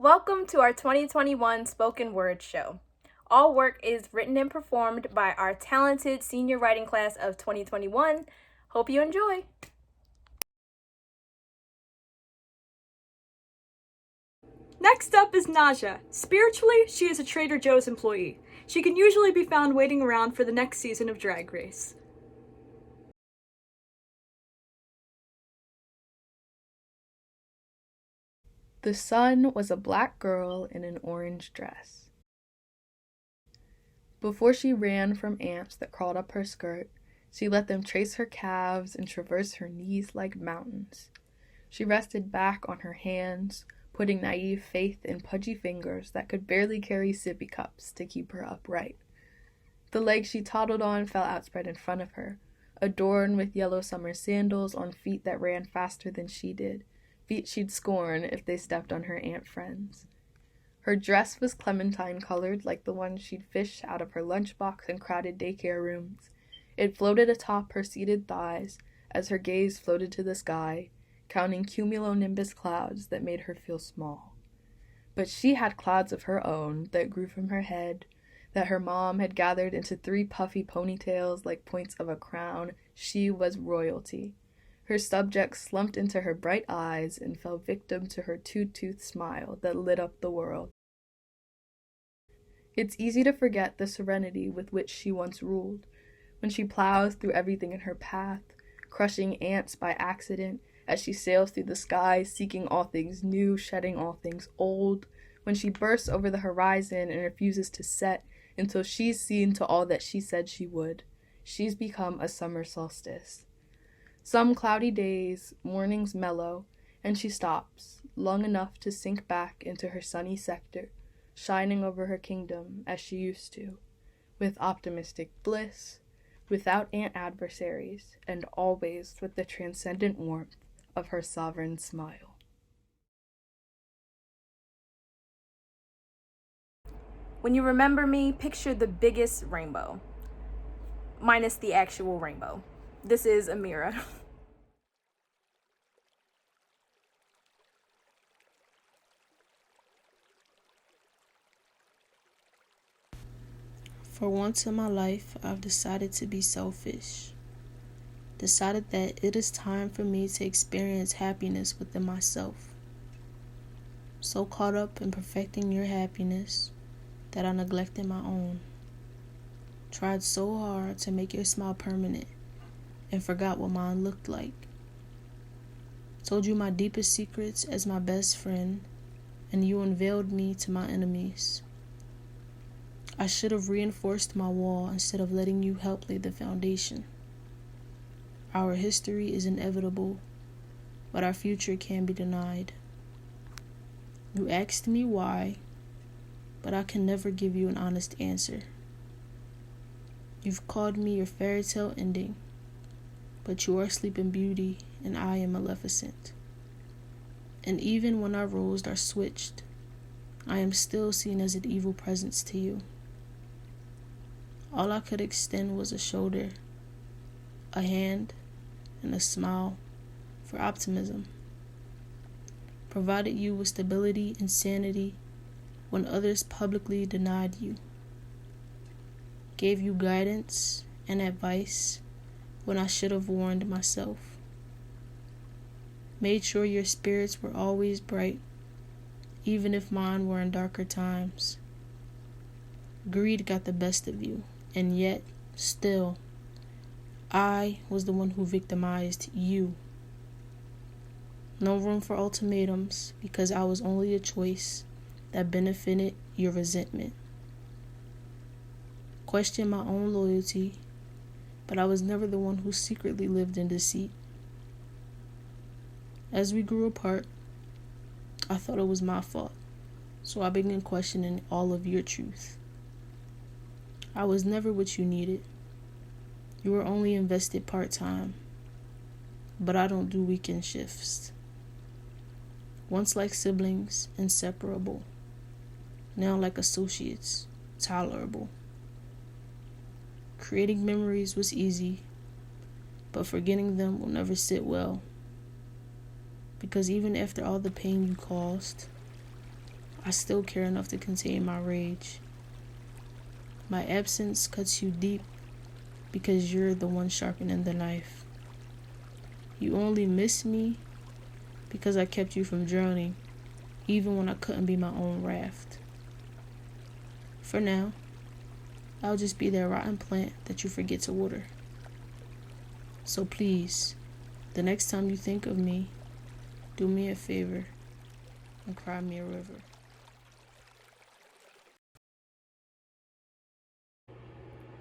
Welcome to our 2021 Spoken Word Show. All work is written and performed by our talented senior writing class of 2021. Hope you enjoy. Next up is Naija. Spiritually, she is a Trader Joe's employee. She can usually be found waiting around for the next season of Drag Race. The sun was a black girl in an orange dress. Before she ran from ants that crawled up her skirt, she let them trace her calves and traverse her knees like mountains. She rested back on her hands, putting naive faith in pudgy fingers that could barely carry sippy cups to keep her upright. The legs she toddled on fell outspread in front of her, adorned with yellow summer sandals on feet that ran faster than she did. Feet she'd scorn if they stepped on her ant friends. Her dress was clementine-colored like the one she'd fished out of her lunchbox in crowded daycare rooms. It floated atop her seated thighs as her gaze floated to the sky, counting cumulonimbus clouds that made her feel small. But she had clouds of her own that grew from her head, that her mom had gathered into 3 puffy ponytails like points of a crown. She was royalty. Her subjects slumped into her bright eyes and fell victim to her 2-toothed smile that lit up the world. It's easy to forget the serenity with which she once ruled, when she plows through everything in her path, crushing ants by accident as she sails through the sky, seeking all things new, shedding all things old, when she bursts over the horizon and refuses to set until she's seen to all that she said she would. She's become a summer solstice. Some cloudy days, mornings mellow, and she stops, long enough to sink back into her sunny sector, shining over her kingdom as she used to, with optimistic bliss, without ant adversaries, and always with the transcendent warmth of her sovereign smile. When you remember me, picture the biggest rainbow, minus the actual rainbow. This is Amira. For once in my life, I've decided to be selfish. Decided that it is time for me to experience happiness within myself. So caught up in perfecting your happiness that I neglected my own. Tried so hard to make your smile permanent and forgot what mine looked like. Told you my deepest secrets as my best friend, and you unveiled me to my enemies. I should have reinforced my wall instead of letting you help lay the foundation. Our history is inevitable, but our future can't be denied. You asked me why, but I can never give you an honest answer. You've called me your fairy tale ending, but you are Sleeping Beauty and I am Maleficent. And even when our roles are switched, I am still seen as an evil presence to you. All I could extend was a shoulder, a hand, and a smile for optimism. Provided you with stability and sanity when others publicly denied you. Gave you guidance and advice when I should have warned myself. Made sure your spirits were always bright, even if mine were in darker times. Greed got the best of you, and yet, still, I was the one who victimized you. No room for ultimatums because I was only a choice that benefited your resentment. Questioned my own loyalty, but I was never the one who secretly lived in deceit. As we grew apart, I thought it was my fault, so I began questioning all of your truth. I was never what you needed. You were only invested part-time, but I don't do weekend shifts. Once like siblings, inseparable. Now like associates, tolerable. Creating memories was easy, but forgetting them will never sit well. Because even after all the pain you caused, I still care enough to contain my rage. My absence cuts you deep because you're the one sharpening the knife. You only miss me because I kept you from drowning, even when I couldn't be my own raft. For now, I'll just be that rotten plant that you forget to water. So please, the next time you think of me, do me a favor and cry me a river.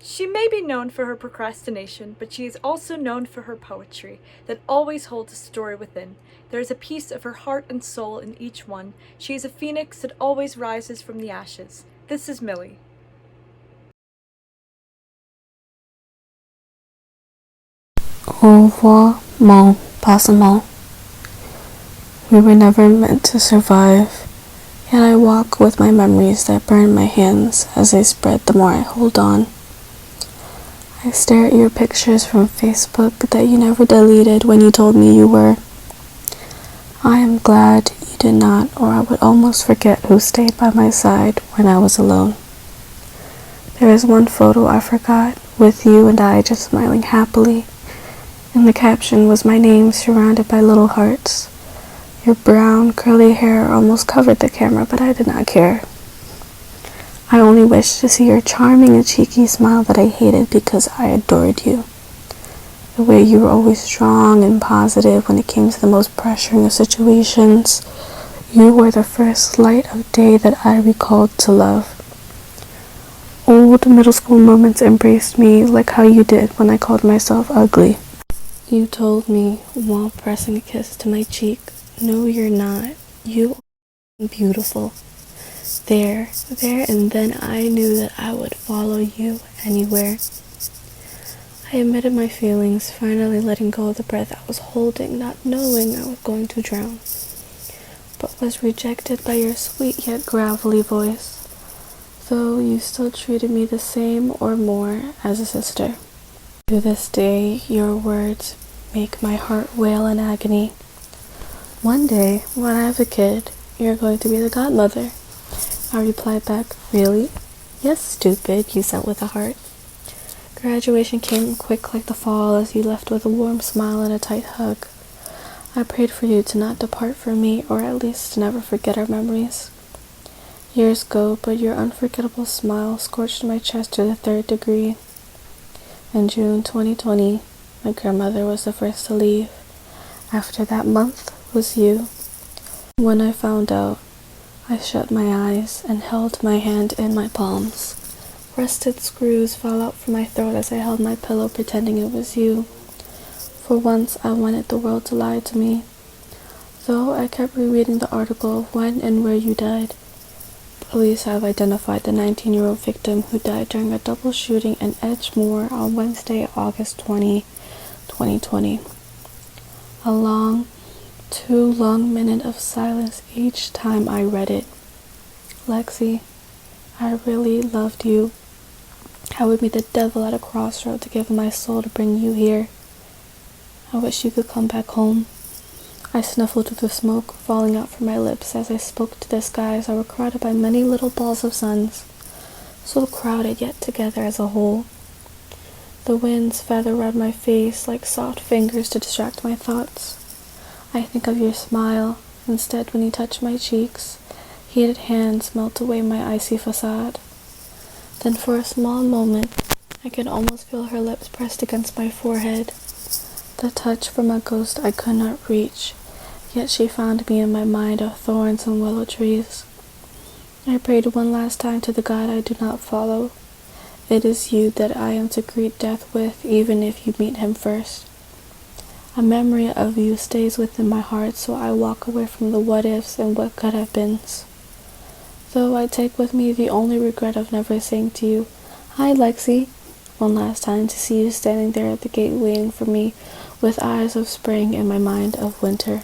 She may be known for her procrastination, but she is also known for her poetry that always holds a story within. There is a piece of her heart and soul in each one. She is a phoenix that always rises from the ashes. This is Millie. Au revoir, mon passement. We were never meant to survive, yet I walk with my memories that burn my hands as they spread the more I hold on. I stare at your pictures from Facebook that you never deleted when you told me you were. I am glad you did not, or I would almost forget who stayed by my side when I was alone. There is one photo I forgot, with you and I just smiling happily. And the caption was my name surrounded by little hearts. Your brown, curly hair almost covered the camera, but I did not care. I only wished to see your charming and cheeky smile that I hated because I adored you. The way you were always strong and positive when it came to the most pressuring of situations. You were the first light of day that I recalled to love. Old middle school moments embraced me like how you did when I called myself ugly. You told me while pressing a kiss to my cheek, "No, you're not. You are beautiful." There, and then I knew that I would follow you anywhere. I admitted my feelings, finally letting go of the breath I was holding, not knowing I was going to drown, but was rejected by your sweet yet gravelly voice, though you still treated me the same or more as a sister. To this day, your words make my heart wail in agony. One day, when I have a kid, you're going to be the godmother. I replied back, "Really?" "Yes, stupid," you said with a heart. Graduation came quick like the fall as you left with a warm smile and a tight hug. I prayed for you to not depart from me, or at least to never forget our memories. Years go, but your unforgettable smile scorched my chest to the 3rd degree. In June 2020, my grandmother was the first to leave. After that month was you. When I found out, I shut my eyes and held my hand in my palms. Rusted screws fell out from my throat as I held my pillow pretending it was you. For once, I wanted the world to lie to me. Though I kept rereading the article of when and where you died. Police have identified the 19-year-old victim who died during a double shooting in Edgemoor on Wednesday, August 20, 2020. A long, too long minute of silence each time I read it. Lexie, I really loved you. I would meet the devil at a crossroad to give my soul to bring you here. I wish you could come back home. I snuffled through the smoke falling out from my lips as I spoke to the skies that were crowded by many little balls of suns, so crowded yet together as a whole. The winds feather around my face like soft fingers to distract my thoughts. I think of your smile. Instead, when you touch my cheeks, heated hands melt away my icy facade. Then for a small moment, I could almost feel her lips pressed against my forehead. The touch from a ghost I could not reach, yet she found me in my mind of thorns and willow trees. I prayed one last time to the God I do not follow. It is you that I am to greet death with, even if you meet him first. A memory of you stays within my heart, so I walk away from the what-ifs and what could-have-beens. Though I take with me the only regret of never saying to you, "Hi, Lexie," one last time to see you standing there at the gate waiting for me, with eyes of spring and my mind of winter.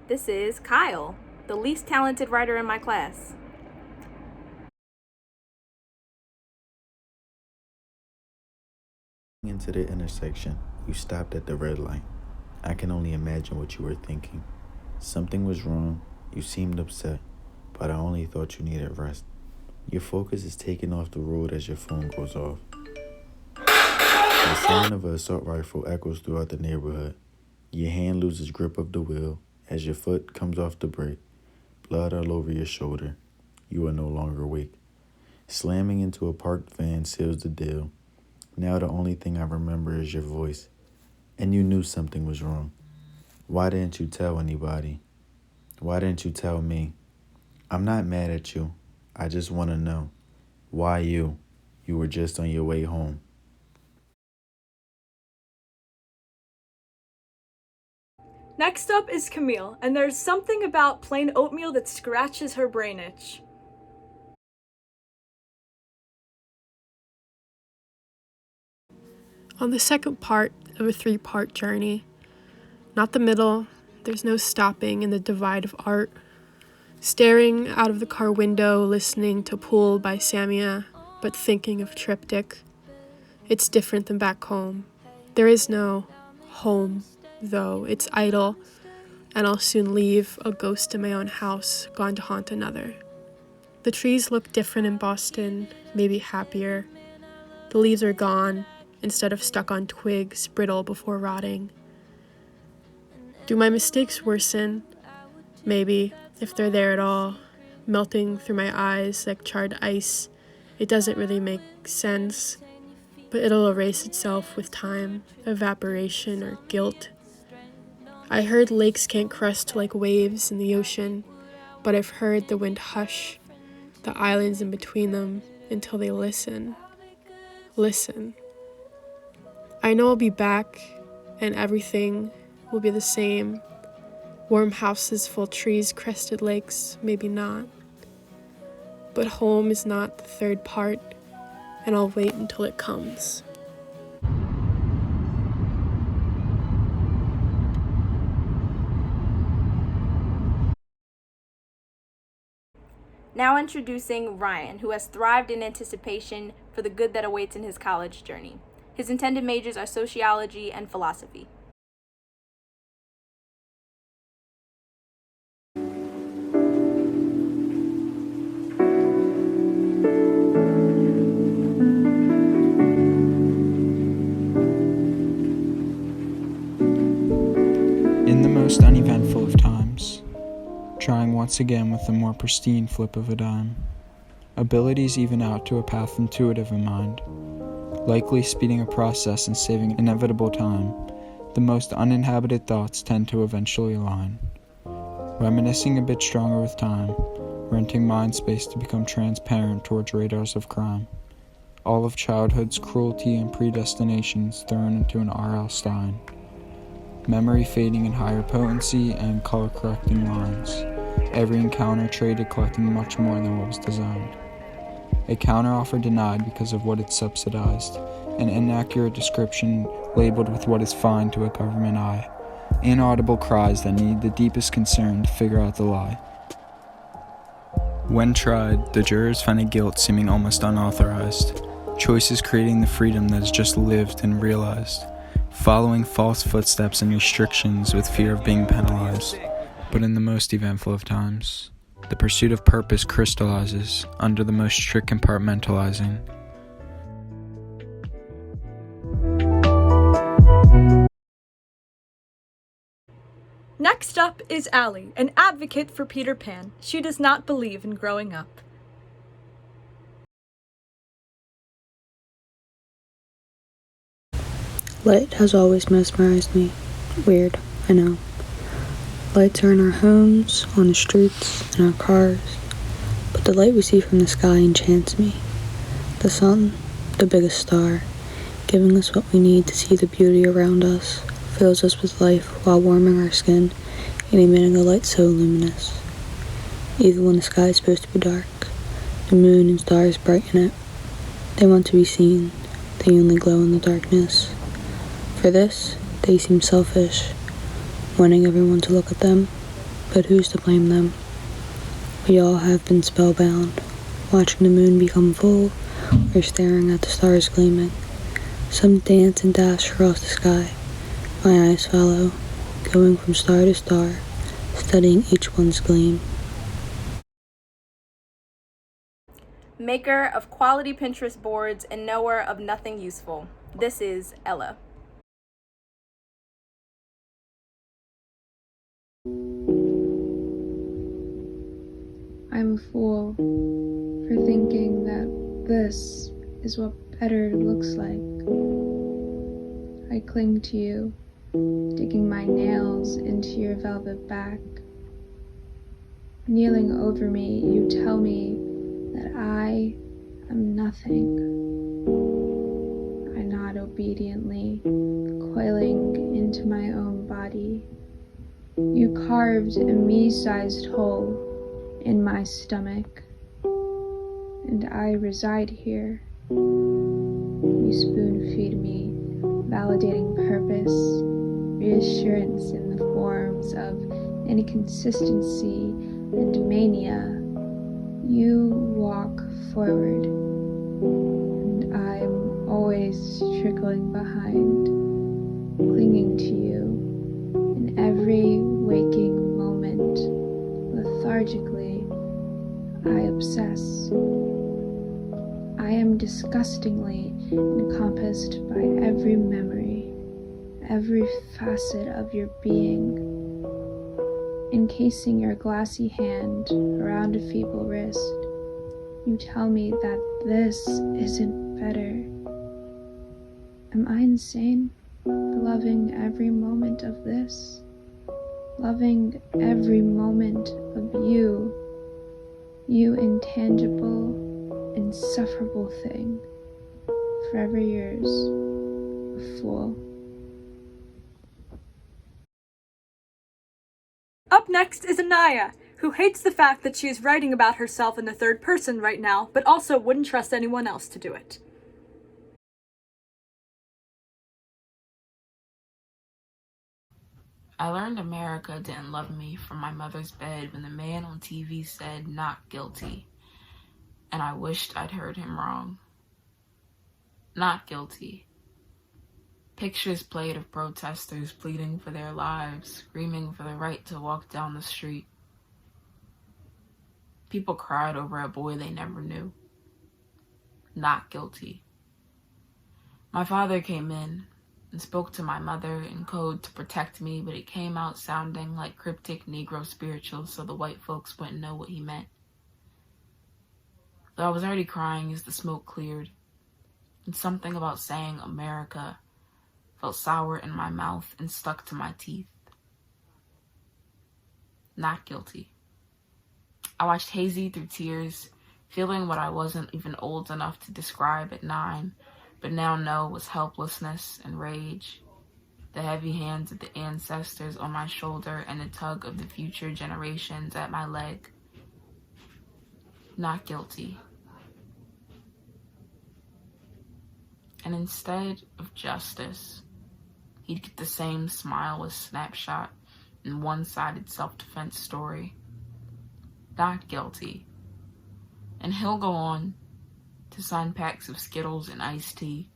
This is Kyle, the least talented writer in my class. Into the intersection, you stopped at the red light. I can only imagine what you were thinking. Something was wrong. You seemed upset, but I only thought you needed rest. Your focus is taken off the road as your phone goes off. The sound of an assault rifle echoes throughout the neighborhood. Your hand loses grip of the wheel as your foot comes off the brake. Blood all over your shoulder. You are no longer awake. Slamming into a parked van seals the deal. Now the only thing I remember is your voice. And you knew something was wrong. Why didn't you tell anybody? Why didn't you tell me? I'm not mad at you. I just want to know. Why you? You were just on your way home. Next up is Camille, and there's something about plain oatmeal that scratches her brain itch. On the second part of a 3-part journey, not the middle, there's no stopping in the divide of art. Staring out of the car window, listening to Pool by Samia, but thinking of Triptych. It's different than back home. There is no home, though. It's idle, and I'll soon leave, a ghost in my own house, gone to haunt another. The trees look different in Boston, maybe happier. The leaves are gone, instead of stuck on twigs, brittle before rotting. Do my mistakes worsen? Maybe, if they're there at all, melting through my eyes like charred ice. It doesn't really make sense, but it'll erase itself with time, evaporation, or guilt. I heard lakes can't crest like waves in the ocean, but I've heard the wind hush, the islands in between them, until they listen. Listen. I know I'll be back, and everything will be the same. Warm houses, full trees, crested lakes, maybe not. But home is not the third part, and I'll wait until it comes. Now introducing Ryan, who has thrived in anticipation for the good that awaits in his college journey. His intended majors are sociology and philosophy. In the most uneventful of times, trying once again with a more pristine flip of a dime. Abilities even out to a path intuitive in mind, likely speeding a process and saving inevitable time. The most uninhabited thoughts tend to eventually align. Reminiscing a bit stronger with time, renting mind space to become transparent towards radars of crime. All of childhood's cruelty and predestinations thrown into an R.L. Stein. Memory fading in higher potency and color correcting lines. Every encounter traded collecting much more than what was designed. A counteroffer denied because of what it subsidized. An inaccurate description labeled with what is fine to a government eye. Inaudible cries that need the deepest concern to figure out the lie. When tried, the jurors find a guilt seeming almost unauthorized. Choices creating the freedom that is just lived and realized. Following false footsteps and restrictions with fear of being penalized. But in the most eventful of times, the pursuit of purpose crystallizes under the most strict compartmentalizing. Next up is Allie, an advocate for Peter Pan. She does not believe in growing up. Light has always mesmerized me. Weird, I know. Lights are in our homes, on the streets, in our cars. But the light we see from the sky enchants me. The sun, the biggest star, giving us what we need to see the beauty around us, fills us with life while warming our skin and emitting a light so luminous. Even when the sky is supposed to be dark, the moon and stars brighten it. They want to be seen. They only glow in the darkness. For this, they seem selfish, wanting everyone to look at them, but who's to blame them? We all have been spellbound, watching the moon become full, or staring at the stars gleaming. Some dance and dash across the sky. My eyes follow, going from star to star, studying each one's gleam. Maker of quality Pinterest boards and knower of nothing useful. This is Ella. I'm a fool for thinking that this is what better looks like. I cling to you, digging my nails into your velvet back. Kneeling over me, you tell me that I am nothing. I nod obediently, coiling into my own body. You carved a me-sized hole in my stomach, and I reside here. You spoon-feed me, validating purpose, reassurance in the forms of inconsistency and mania. You walk forward, and I'm always trickling behind, clinging to you in every waking moment. Lethargically, I obsess. I am disgustingly encompassed by every memory, every facet of your being. Encasing your glassy hand around a feeble wrist, you tell me that this isn't better. Am I insane for loving every moment of this? Loving every moment of you, you intangible, insufferable thing, forever yours, a fool. Up next is Anaya, who hates the fact that she is writing about herself in the third person right now, but also wouldn't trust anyone else to do it. I learned America didn't love me from my mother's bed when the man on TV said, "Not guilty," and I wished I'd heard him wrong. Not guilty. Pictures played of protesters pleading for their lives, screaming for the right to walk down the street. People cried over a boy they never knew. Not guilty. My father came in and spoke to my mother in code to protect me, but it came out sounding like cryptic Negro spirituals, so the white folks wouldn't know what he meant. Though I was already crying as the smoke cleared, and something about saying America felt sour in my mouth and stuck to my teeth. Not guilty. I watched hazy through tears, feeling what I wasn't even old enough to describe at 9, but now know was helplessness and rage. The heavy hands of the ancestors on my shoulder and the tug of the future generations at my leg. Not guilty. And instead of justice, he'd get the same smileless snapshot and one-sided self-defense story. Not guilty. And he'll go on to sign packs of Skittles and iced tea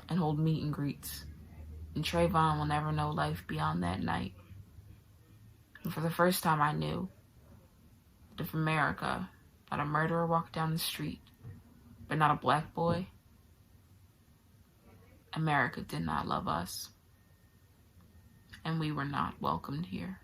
and hold meet and greets. And Trayvon will never know life beyond that night. And for the first time I knew that if America let a murderer walk down the street, but not a black boy, America did not love us. And we were not welcomed here.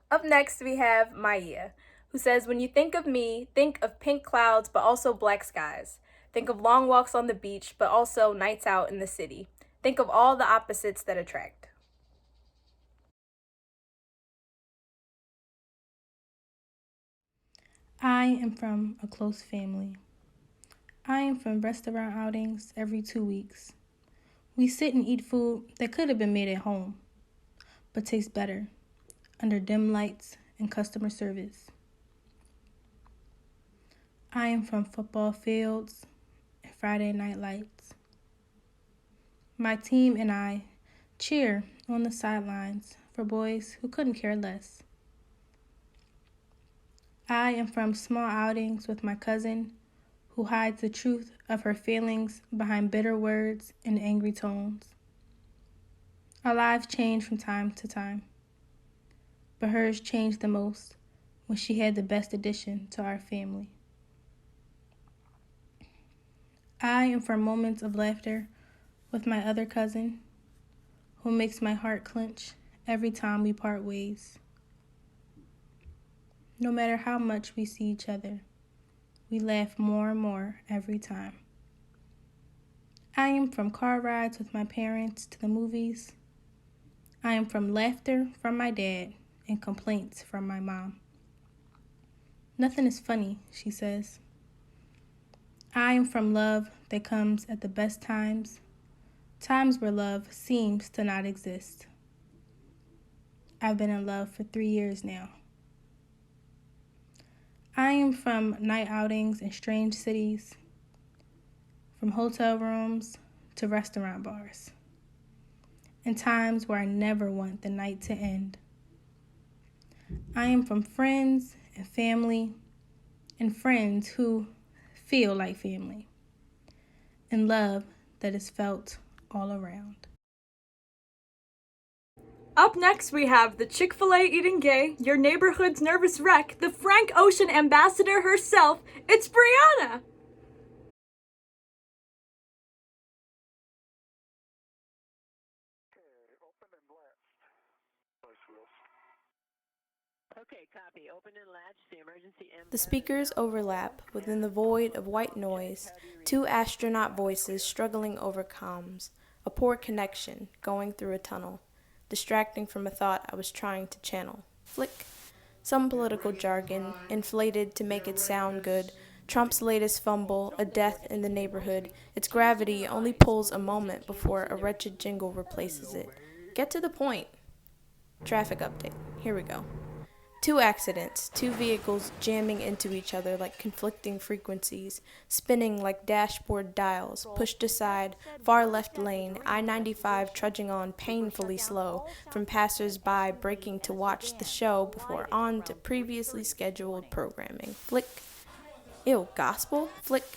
Up next, we have Maya, who says, "When you think of me, think of pink clouds, but also black skies. Think of long walks on the beach, but also nights out in the city. Think of all the opposites that attract." I am from a close family. I am from restaurant outings every 2 weeks. We sit and eat food that could have been made at home, but tastes better under dim lights and customer service. I am from football fields and Friday night lights. My team and I cheer on the sidelines for boys who couldn't care less. I am from small outings with my cousin who hides the truth of her feelings behind bitter words and angry tones. Our lives change from time to time, but hers changed the most when she had the best addition to our family. I am for moments of laughter with my other cousin, who makes my heart clench every time we part ways. No matter how much we see each other, we laugh more and more every time. I am from car rides with my parents to the movies. I am from laughter from my dad and complaints from my mom. Nothing is funny, she says. I am from love that comes at the best times, times where love seems to not exist. I've been in love for 3 years now. I am from night outings in strange cities, from hotel rooms to restaurant bars, and times where I never want the night to end. I am from friends and family, and friends who feel like family, and love that is felt all around. Up next, we have the Chick-fil-A eating gay, your neighborhood's nervous wreck, the Frank Ocean ambassador herself. It's Brianna! Okay, copy. Open and latch the emergency. The speakers overlap within the void of white noise, two astronaut voices struggling over comms, a poor connection going through a tunnel, distracting from a thought I was trying to channel. Flick. Some political jargon, inflated to make it sound good. Trump's latest fumble, a death in the neighborhood. Its gravity only pulls a moment before a wretched jingle replaces it. Get to the point. Traffic update. Here we go. 2 accidents, 2 vehicles jamming into each other like conflicting frequencies, spinning like dashboard dials, pushed aside, far left lane, I-95 trudging on painfully slow, from passers-by breaking to watch the show before on to previously scheduled programming. Flick. Ew, gospel? Flick.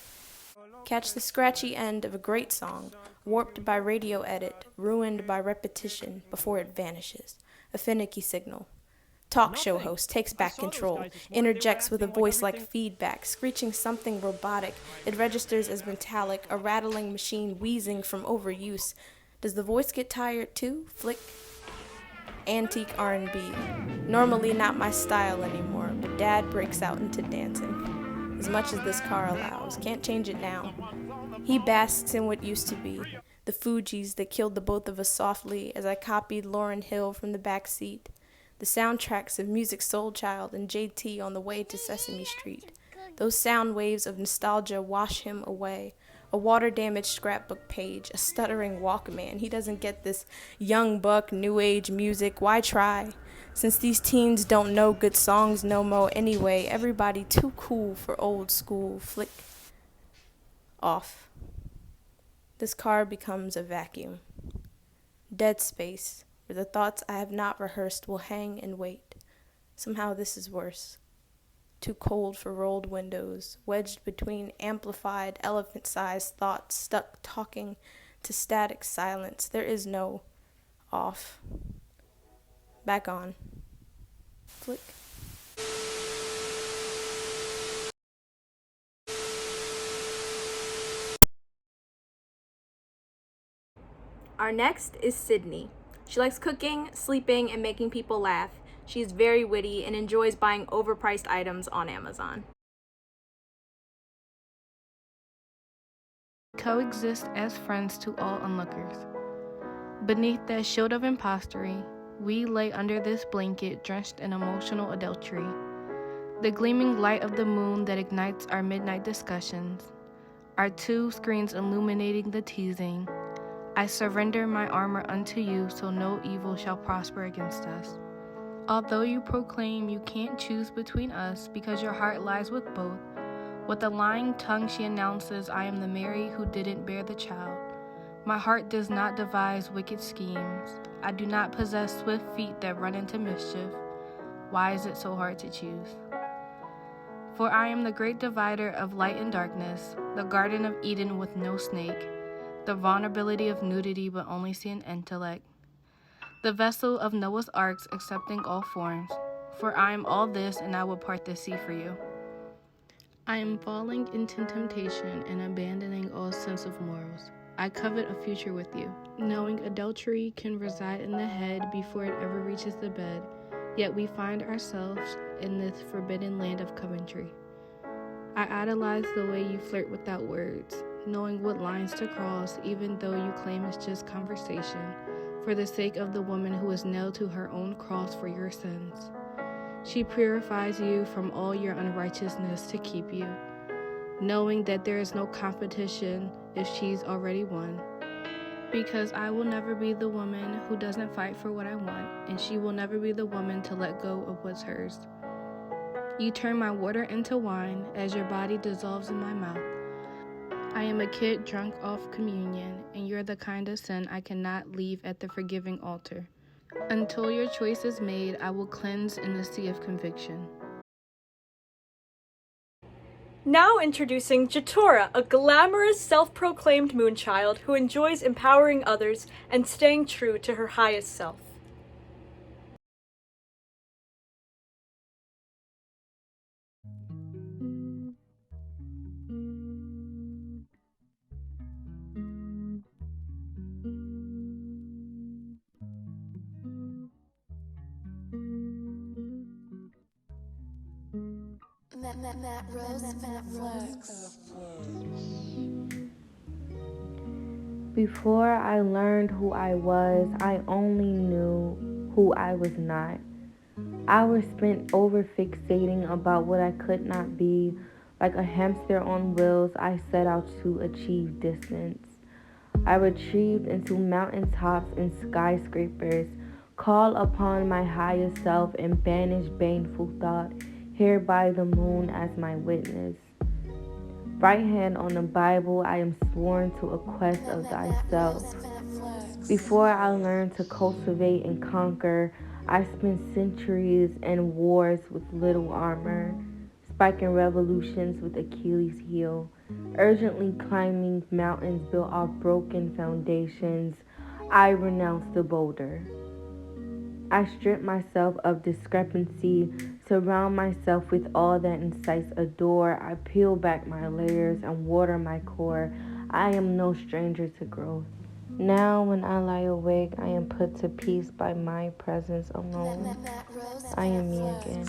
Catch the scratchy end of a great song, warped by radio edit, ruined by repetition before it vanishes. A finicky signal. Talk show host takes back control, interjects with a voice like feedback, screeching something robotic. It registers as metallic, a rattling machine wheezing from overuse. Does the voice get tired too? Flick. Antique R&B. Normally not my style anymore, but Dad breaks out into dancing. As much as this car allows, can't change it now. He basks in what used to be. The Fugees that killed the both of us softly as I copied Lauryn Hill from the back seat. The soundtracks of Music Soul Child and JT on the way to Sesame Street. Those sound waves of nostalgia wash him away. A water-damaged scrapbook page, a stuttering Walkman. He doesn't get this young buck, new age music. Why try? Since these teens don't know good songs no mo anyway, everybody too cool for old school. Flick. Off. This car becomes a vacuum. Dead space. Where the thoughts I have not rehearsed will hang and wait. Somehow this is worse. Too cold for rolled windows, wedged between amplified, elephant-sized thoughts, stuck talking to static silence. There is no off. Back on. Flick. Our next is Sydney. She likes cooking, sleeping, and making people laugh. She is very witty and enjoys buying overpriced items on Amazon. Coexist as friends to all onlookers. Beneath that shield of impostery, we lay under this blanket drenched in emotional adultery. The gleaming light of the moon that ignites our midnight discussions. Our 2 screens illuminating the teasing. I surrender my armor unto you, so no evil shall prosper against us. Although you proclaim you can't choose between us because your heart lies with both, with a lying tongue she announces I am the Mary who didn't bear the child. My heart does not devise wicked schemes. I do not possess swift feet that run into mischief. Why is it so hard to choose? For I am the great divider of light and darkness, the Garden of Eden with no snake, the vulnerability of nudity but only see an intellect, the vessel of Noah's arks accepting all forms. For I am all this, and I will part the sea for you. I am falling into temptation and abandoning all sense of morals. I covet a future with you, knowing adultery can reside in the head before it ever reaches the bed, yet we find ourselves in this forbidden land of Coventry. I idolize the way you flirt without words, knowing what lines to cross even though you claim it's just conversation, for the sake of the woman who was nailed to her own cross for your sins. She purifies you from all your unrighteousness to keep you, knowing that there is no competition if she's already won. Because I will never be the woman who doesn't fight for what I want, and she will never be the woman to let go of what's hers. You turn my water into wine as your body dissolves in my mouth. I am a kid drunk off communion, and you're the kind of sin I cannot leave at the forgiving altar. Until your choice is made, I will cleanse in the sea of conviction. Now introducing Jaora, a glamorous, self-proclaimed moonchild who enjoys empowering others and staying true to her highest self. Before I learned who I was, I only knew who I was not. Hours spent over fixating about what I could not be. Like a hamster on wheels, I set out to achieve distance. I retrieved into mountaintops and skyscrapers, call upon my higher self and banish baneful thought, here by the moon as my witness. Right hand on the Bible, I am sworn to a quest of thyself. Before I learned to cultivate and conquer, I spent centuries in wars with little armor, spiking revolutions with Achilles' heel, urgently climbing mountains built off broken foundations. I renounce the boulder. I strip myself of discrepancy, surround myself with all that incites a door. I peel back my layers and water my core. I am no stranger to growth. Now when I lie awake, I am put to peace by my presence alone. I am me again.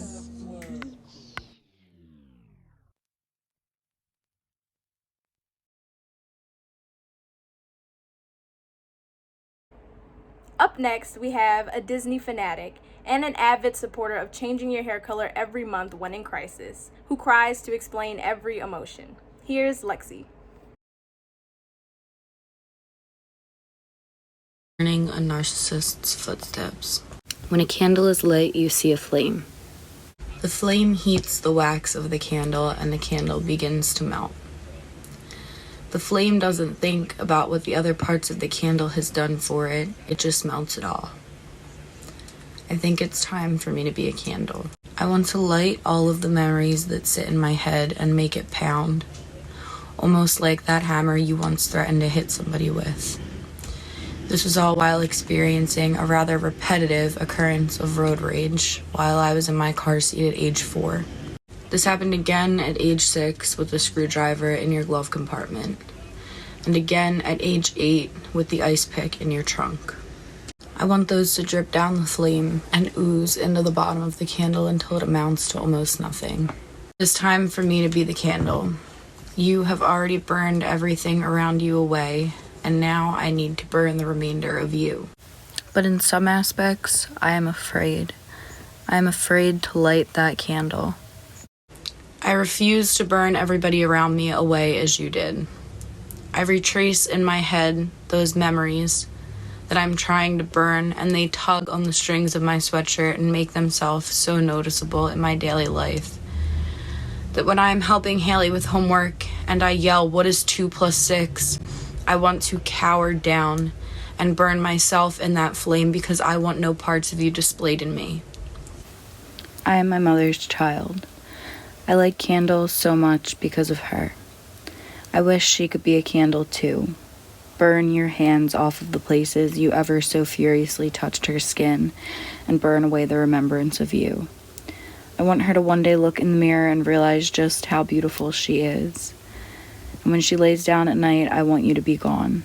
Up next, we have a Disney fanatic and an avid supporter of changing your hair color every month when in crisis, who cries to explain every emotion. Here's Lexie. Turning a narcissist's footsteps. When a candle is lit, you see a flame. The flame heats the wax of the candle, and the candle begins to melt. The flame doesn't think about what the other parts of the candle has done for it. It just melts it all. I think it's time for me to be a candle. I want to light all of the memories that sit in my head and make it pound, almost like that hammer you once threatened to hit somebody with. This was all while experiencing a rather repetitive occurrence of road rage while I was in my car seat at age 4. This happened again at age 6 with a screwdriver in your glove compartment, and again at age 8 with the ice pick in your trunk. I want those to drip down the flame and ooze into the bottom of the candle until it amounts to almost nothing. It's time for me to be the candle. You have already burned everything around you away, and now I need to burn the remainder of you. But in some aspects, I am afraid. I am afraid to light that candle. I refuse to burn everybody around me away as you did. I retrace in my head those memories that I'm trying to burn, and they tug on the strings of my sweatshirt and make themselves so noticeable in my daily life that when I'm helping Haley with homework and I yell, "What is 2 + 6?" I want to cower down and burn myself in that flame because I want no parts of you displayed in me. I am my mother's child. I like candles so much because of her. I wish she could be a candle too, burn your hands off of the places you ever so furiously touched her skin and burn away the remembrance of you. I want her to one day look in the mirror and realize just how beautiful she is. And when she lays down at night, I want you to be gone.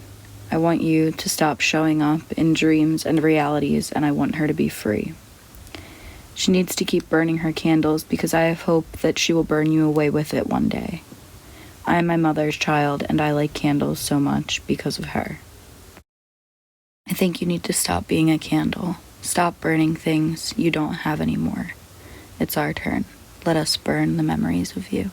I want you to stop showing up in dreams and realities, and I want her to be free. She needs to keep burning her candles because I have hope that she will burn you away with it one day. I am my mother's child, and I like candles so much because of her. I think you need to stop being a candle. Stop burning things you don't have anymore. It's our turn. Let us burn the memories of you.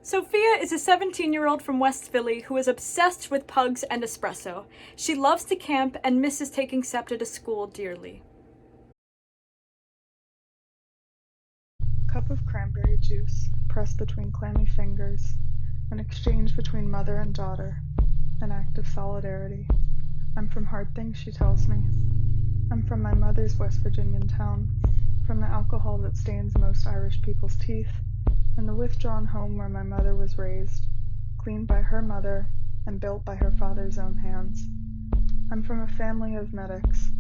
Sophia is a 17-year-old from West Philly who is obsessed with pugs and espresso. She loves to camp and misses taking SEPTA to school dearly. Cup of cranberry juice, pressed between clammy fingers, an exchange between mother and daughter, an act of solidarity. I'm from hard things, she tells me. I'm from my mother's West Virginian town, from the alcohol that stains most Irish people's teeth, and the withdrawn home where my mother was raised, cleaned by her mother and built by her father's own hands. I'm from a family of medics,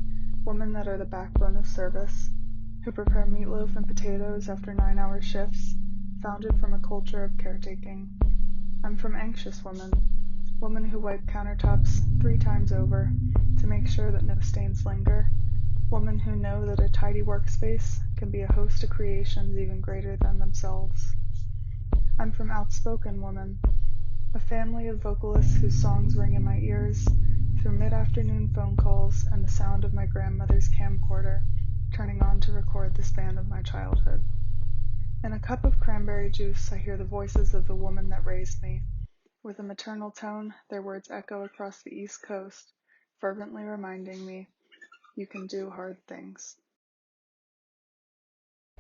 women that are the backbone of service, who prepare meatloaf and potatoes after 9-hour shifts, founded from a culture of caretaking. I'm from anxious women who wipe countertops 3 times over to make sure that no stains linger, women who know that a tidy workspace can be a host of creations even greater than themselves. I'm from outspoken women, a family of vocalists whose songs ring in my ears through mid-afternoon phone calls and the sound of my grandmother's camcorder turning on to record the span of my childhood. In a cup of cranberry juice, I hear the voices of the woman that raised me. With a maternal tone, their words echo across the East Coast, fervently reminding me, you can do hard things.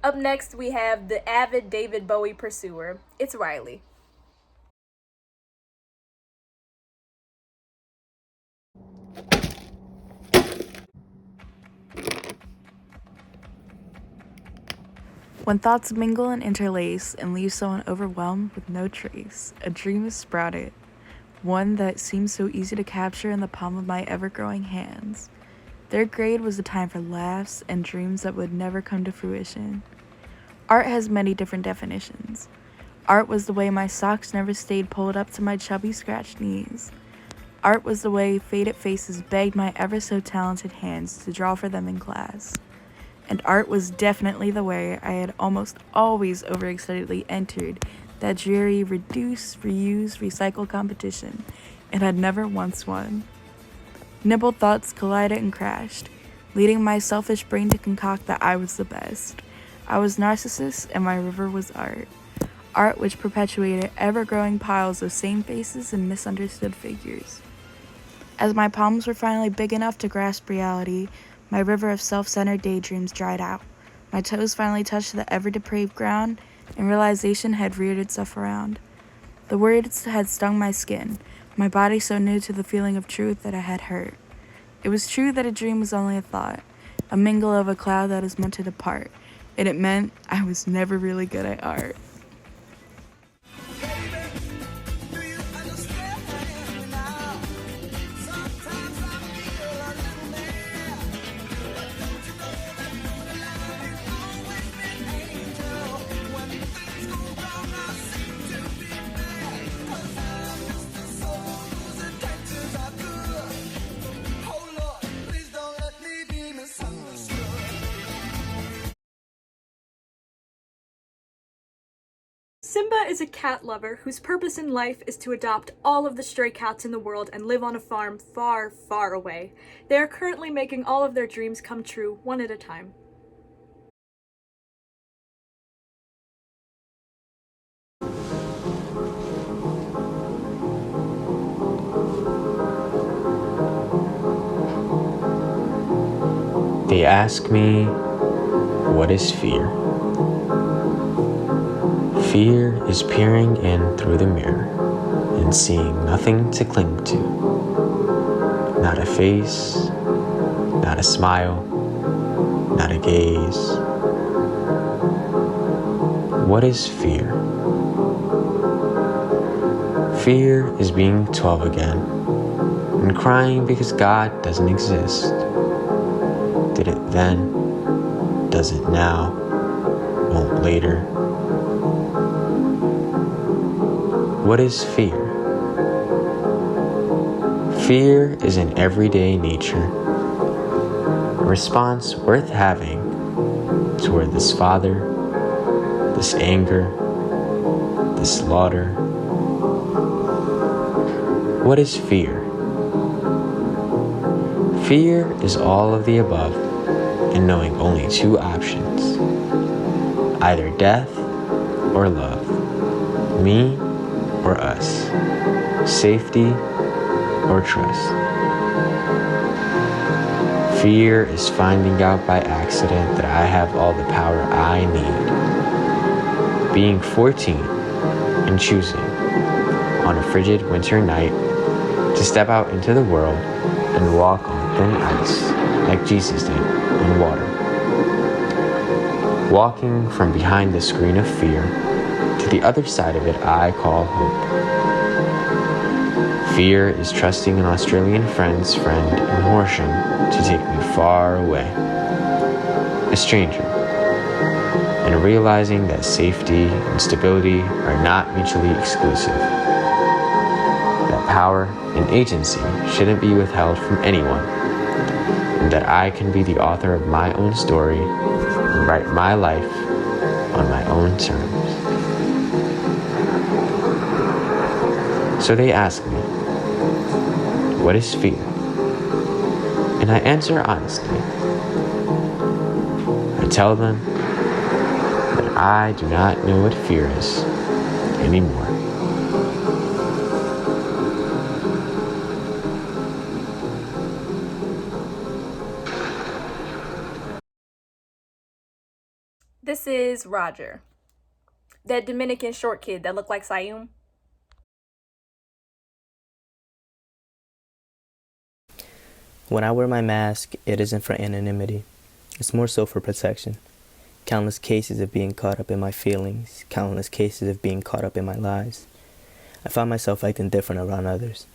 Up next, we have the avid David Bowie pursuer. It's Riley. When thoughts mingle and interlace and leave someone overwhelmed with no trace, a dream is sprouted, one that seems so easy to capture in the palm of my ever-growing hands. Third grade was the time for laughs and dreams that would never come to fruition. Art has many different definitions. Art was the way my socks never stayed pulled up to my chubby, scratched knees. Art was the way faded faces begged my ever-so-talented hands to draw for them in class. And art was definitely the way I had almost always overexcitedly entered that dreary reduce, reuse, recycle competition and had never once won. Nibbled thoughts collided and crashed, leading my selfish brain to concoct that I was the best. I was narcissist and my river was art. Art which perpetuated ever-growing piles of same faces and misunderstood figures. As my palms were finally big enough to grasp reality, my river of self-centered daydreams dried out. My toes finally touched the ever-depraved ground, and realization had reared itself around. The words had stung my skin, my body so new to the feeling of truth that I had hurt. It was true that a dream was only a thought, a mingle of a cloud that is meant to depart, and it meant I was never really good at art. Simba is a cat lover whose purpose in life is to adopt all of the stray cats in the world and live on a farm far, far away. They are currently making all of their dreams come true, one at a time. They ask me, what is fear? Fear is peering in through the mirror and seeing nothing to cling to. Not a face, not a smile, not a gaze. What is fear? Fear is being 12 again and crying because God doesn't exist. Did it then, does it now, won't later. What is fear? Fear is an everyday nature, a response worth having toward this father, this anger, this slaughter. What is fear? Fear is all of the above and knowing only two options, either death or love, me or us, safety or trust. Fear is finding out by accident that I have all the power I need. Being 14 and choosing on a frigid winter night to step out into the world and walk on thin ice like Jesus did on water. Walking from behind the screen of fear to the other side of it I call hope. Fear is trusting an Australian friend's friend in Horsham to take me far away, a stranger, and realizing that safety and stability are not mutually exclusive. That power and agency shouldn't be withheld from anyone, and that I can be the author of my own story and write my life on my own terms. So they ask me, what is fear? And I answer honestly. I tell them that I do not know what fear is anymore. This is Roger, that Dominican short kid that looked like Sayum. When I wear my mask, it isn't for anonymity. It's more so for protection. Countless cases of being caught up in my feelings, countless cases of being caught up in my lies. I find myself acting different around others,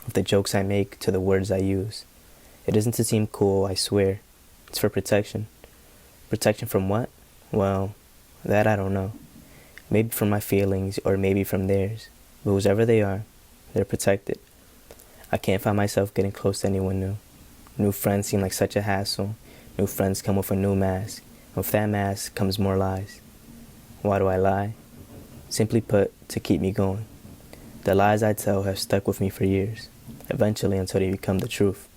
with the jokes I make to the words I use. It isn't to seem cool, I swear. It's for protection. Protection from what? Well, that I don't know. Maybe from my feelings, or maybe from theirs. But whoever they are, they're protected. I can't find myself getting close to anyone new. New friends seem like such a hassle. New friends come with a new mask. With that mask comes more lies. Why do I lie? Simply put, to keep me going. The lies I tell have stuck with me for years, eventually until they become the truth.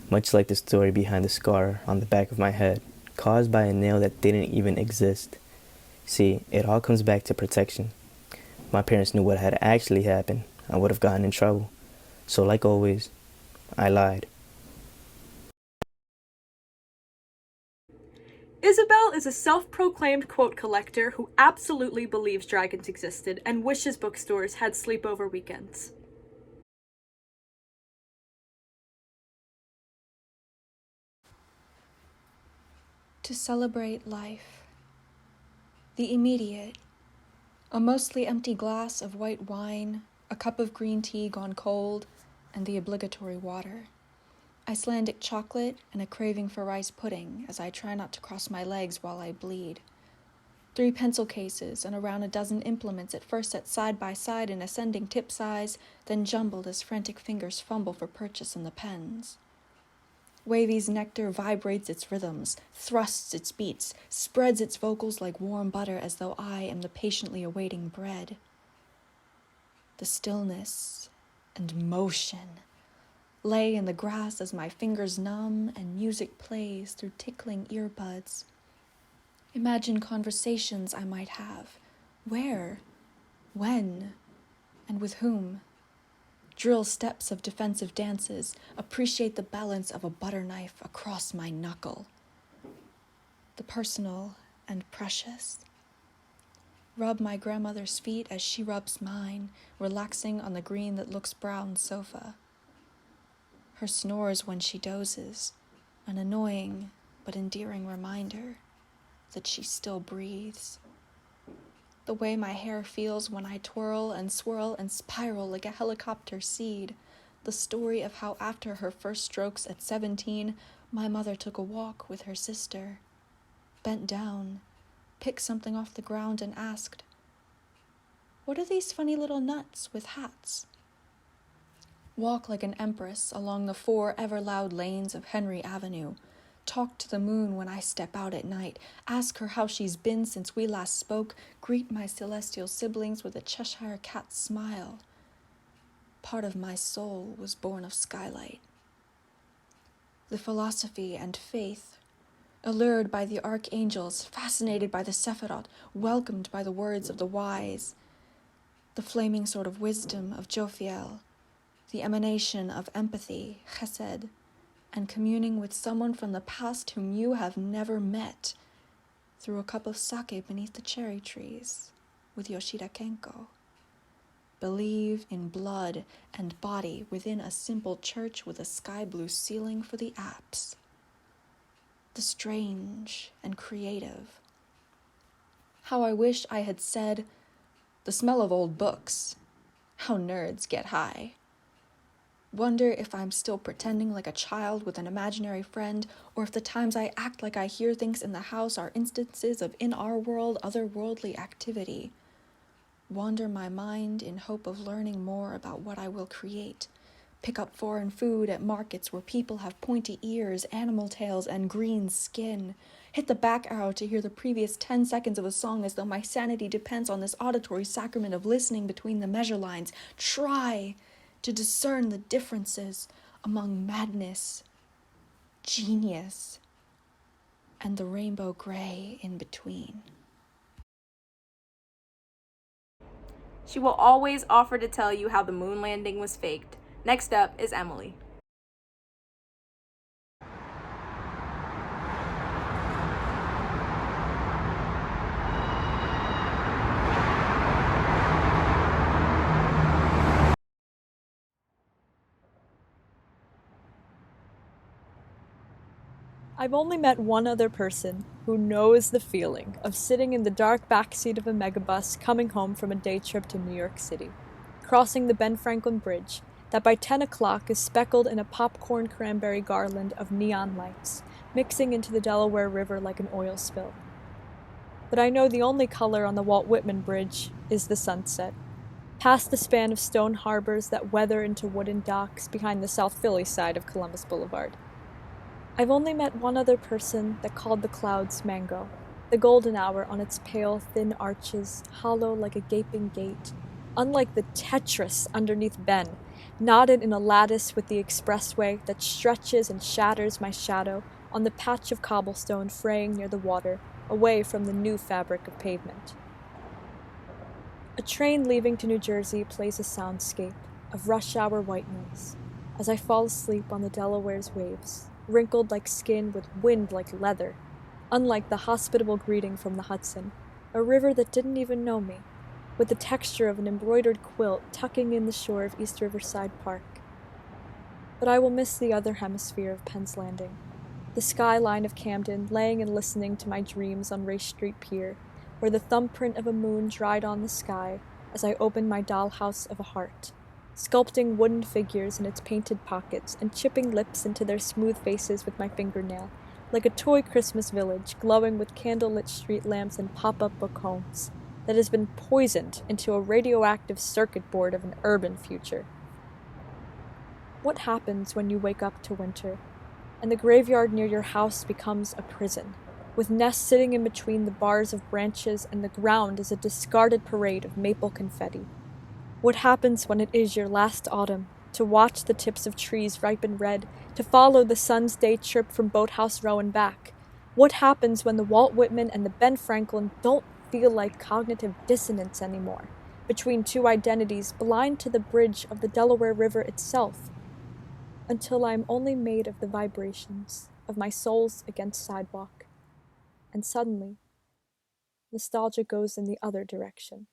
Much like the story behind the scar on the back of my head, caused by a nail that didn't even exist. See, it all comes back to protection. If my parents knew what had actually happened, I would have gotten in trouble. So like always, I lied. Isabelle is a self-proclaimed quote collector who absolutely believes dragons existed and wishes bookstores had sleepover weekends. To celebrate life. The immediate. A mostly empty glass of white wine, a cup of green tea gone cold, and the obligatory water. Icelandic chocolate and a craving for rice pudding as I try not to cross my legs while I bleed. 3 pencil cases and around a dozen implements at first set side by side in ascending tip size, then jumbled as frantic fingers fumble for purchase in the pens. Wavy's nectar vibrates its rhythms, thrusts its beats, spreads its vocals like warm butter as though I am the patiently awaiting bread. The stillness and motion lay in the grass as my fingers numb and music plays through tickling earbuds. Imagine conversations I might have. Where? When? And with whom? Drill steps of defensive dances, appreciate the balance of a butter knife across my knuckle. The personal and precious. Rub my grandmother's feet as she rubs mine, relaxing on the green that looks brown sofa. Her snores when she dozes, an annoying but endearing reminder that she still breathes. the way my hair feels when I twirl and swirl and spiral like a helicopter seed, the story of how after her first strokes at 17, my mother took a walk with her sister, bent down, picked something off the ground and asked, "What are these funny little nuts with hats?" Walk like an empress along the 4 ever-loud lanes of Henry Avenue, talk to the moon when I step out at night, ask her how she's been since we last spoke, greet my celestial siblings with a Cheshire cat smile. Part of my soul was born of skylight. The philosophy and faith, allured by the archangels, fascinated by the Sephirot, welcomed by the words of the wise, the flaming sword of wisdom of Jophiel, the emanation of empathy, chesed, and communing with someone from the past whom you have never met, through a cup of sake beneath the cherry trees with Yoshida Kenko. Believe in blood and body within a simple church with a sky blue ceiling for the apse. The strange and creative. How I wish I had said, the smell of old books. How nerds get high. Wonder if I'm still pretending like a child with an imaginary friend, or if the times I act like I hear things in the house are instances of in our world otherworldly activity. Wander my mind in hope of learning more about what I will create. Pick up foreign food at markets where people have pointy ears, animal tails, and green skin. Hit the back arrow to hear the previous 10 seconds of a song as though my sanity depends on this auditory sacrament of listening between the measure lines. Try to discern the differences among madness, genius, and the rainbow gray in between. She will always offer to tell you how the moon landing was faked. Next up is Emily. I've only met one other person who knows the feeling of sitting in the dark backseat of a megabus coming home from a day trip to New York City, crossing the Ben Franklin Bridge that by 10 o'clock is speckled in a popcorn cranberry garland of neon lights, mixing into the Delaware River like an oil spill. But I know the only color on the Walt Whitman Bridge is the sunset, past the span of stone harbors that weather into wooden docks behind the South Philly side of Columbus Boulevard. I've only met one other person that called the clouds mango, the golden hour on its pale, thin arches, hollow like a gaping gate, unlike the Tetris underneath Ben, knotted in a lattice with the expressway that stretches and shatters my shadow on the patch of cobblestone fraying near the water, away from the new fabric of pavement. A train leaving to New Jersey plays a soundscape of rush hour white noise as I fall asleep on the Delaware's waves, wrinkled like skin with wind like leather, unlike the hospitable greeting from the Hudson, a river that didn't even know me, with the texture of an embroidered quilt tucking in the shore of East Riverside Park. But I will miss the other hemisphere of Penn's Landing, the skyline of Camden, laying and listening to my dreams on Race Street Pier, where the thumbprint of a moon dried on the sky as I opened my dollhouse of a heart, sculpting wooden figures in its painted pockets and chipping lips into their smooth faces with my fingernail, like a toy Christmas village glowing with candlelit street lamps and pop-up book homes that has been poisoned into a radioactive circuit board of an urban future. What happens when you wake up to winter, and the graveyard near your house becomes a prison, with nests sitting in between the bars of branches and the ground is a discarded parade of maple confetti? What happens when it is your last autumn, to watch the tips of trees ripen red, to follow the sun's day trip from Boathouse Row and back? What happens when the Walt Whitman and the Ben Franklin don't feel like cognitive dissonance anymore, between two identities blind to the bridge of the Delaware River itself, until I am only made of the vibrations of my soles against sidewalk, and suddenly, nostalgia goes in the other direction.